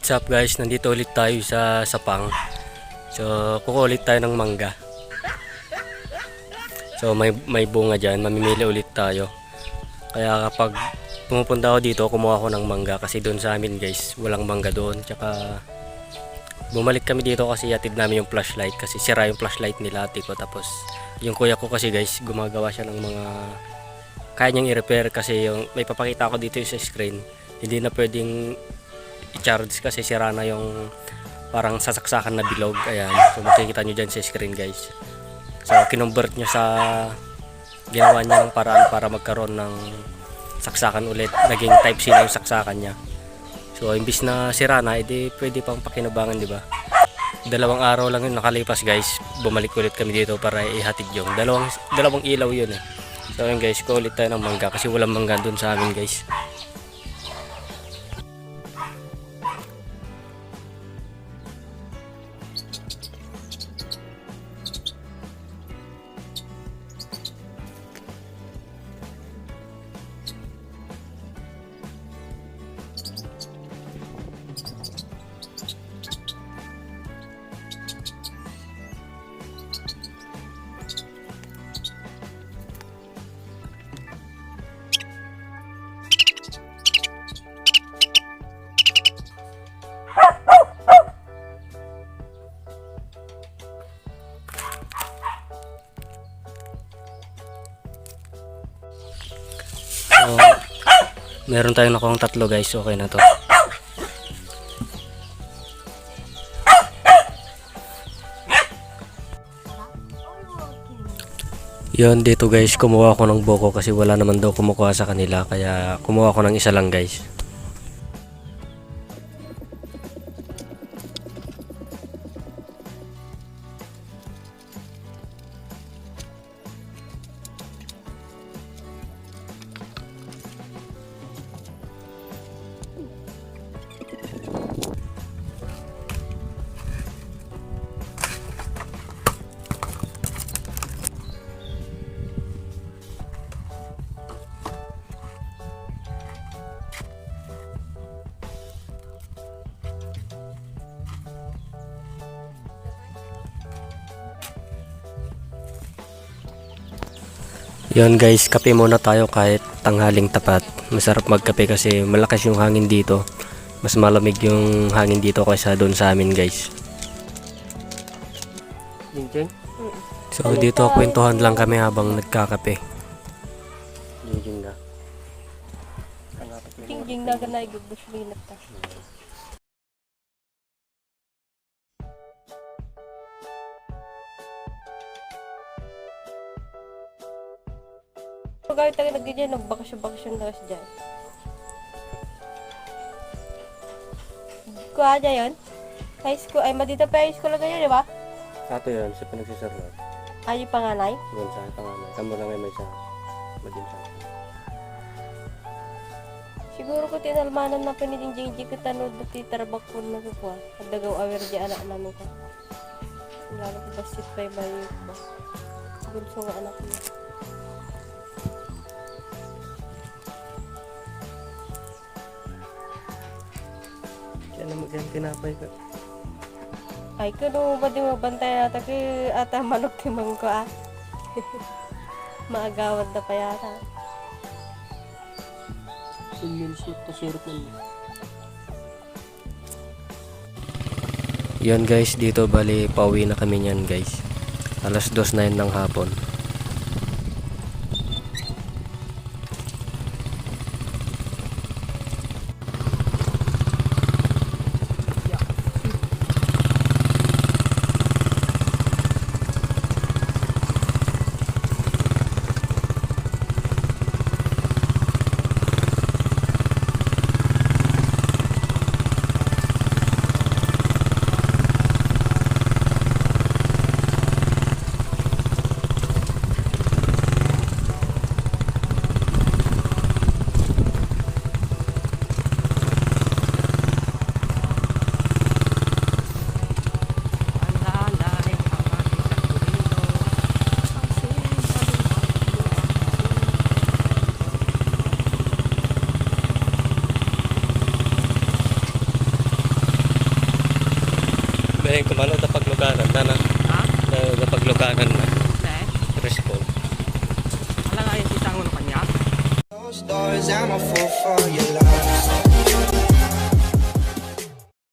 What's up guys, nandito ulit tayo sa Sapang. So kukuha ulit tayo ng mangga. So may bunga dyan, mamimili ulit tayo. Kaya kapag pumupunta ako dito, kumuha ako ng mangga. Kasi doon sa amin guys, walang mangga doon. Tsaka bumalik kami dito kasi yatid namin yung flashlight. Kasi sira yung flashlight nila ate ko. Tapos yung kuya ko kasi guys, gumagawa siya ng mga kaya niyang i-repair. Kasi yung may papakita ako dito yung sa screen, hindi na pwedeng i-charge kasi sira na yung parang sasaksakan na bilog. Ayan, so makikita nyo dyan sa screen guys. So kinumbert nyo sa ginawa niya ng paraan para magkaroon ng saksakan ulit, naging type C na yung saksakan niya. So imbis na sira na, edi pwede pang pakinabangan, di ba? 2 araw lang yun nakalipas guys, bumalik ulit kami dito para ihatid yung dalawang ilaw yun eh. So yun guys, ko ulit tayo ng mangga kasi walang mangga dun sa amin guys. So, meron tayong nakuhang 3 guys, okay na to. Yun, dito guys, kumuha ako ng buko kasi wala naman daw kumukuha sa kanila. Kaya kumuha ako ng isa lang guys. Yun guys, kape muna tayo kahit tanghaling tapat. Masarap magkape kasi malakas yung hangin dito. Mas malamig yung hangin dito kaysa doon sa amin guys. Jingjing? So dito kwentuhan lang kami habang nagkakape. Jingjing na. Jingjing na ganay guguslin ta. Pagkakit tayo nagganyan, nagbakasyon na kasi dyan. Kuha dyan yun? High school, ay madita pa high school lang ganyan, di ba? Ato yun, sa pinagsisarlat. Ay, yung panganay? Yun sa pangalan. Kamu lang ay may sa madin sa akin. Siguro ko tinalmanan na pinijingjing ko tanod na titarabak ko na kukuha. Pagdagaw awer dyan anak namin ka. Lalo ko basit pa yung bayo ko. Gulso nga anak niya. Kaya naman kaya tinapay ka. Ay, kano ba di mabantay nata kay ata manok timang ko ah. Maagawad na pa yata. Yun guys, dito bali pauwi na kami niyan guys. 2:09 ng hapon. Dahil kumano na pagluganan na na. Ha? Dahil na pagluganan na. Eh? Threshold. Wala nga yung sisang mo kanya? Those doors, I'm a fool for your love.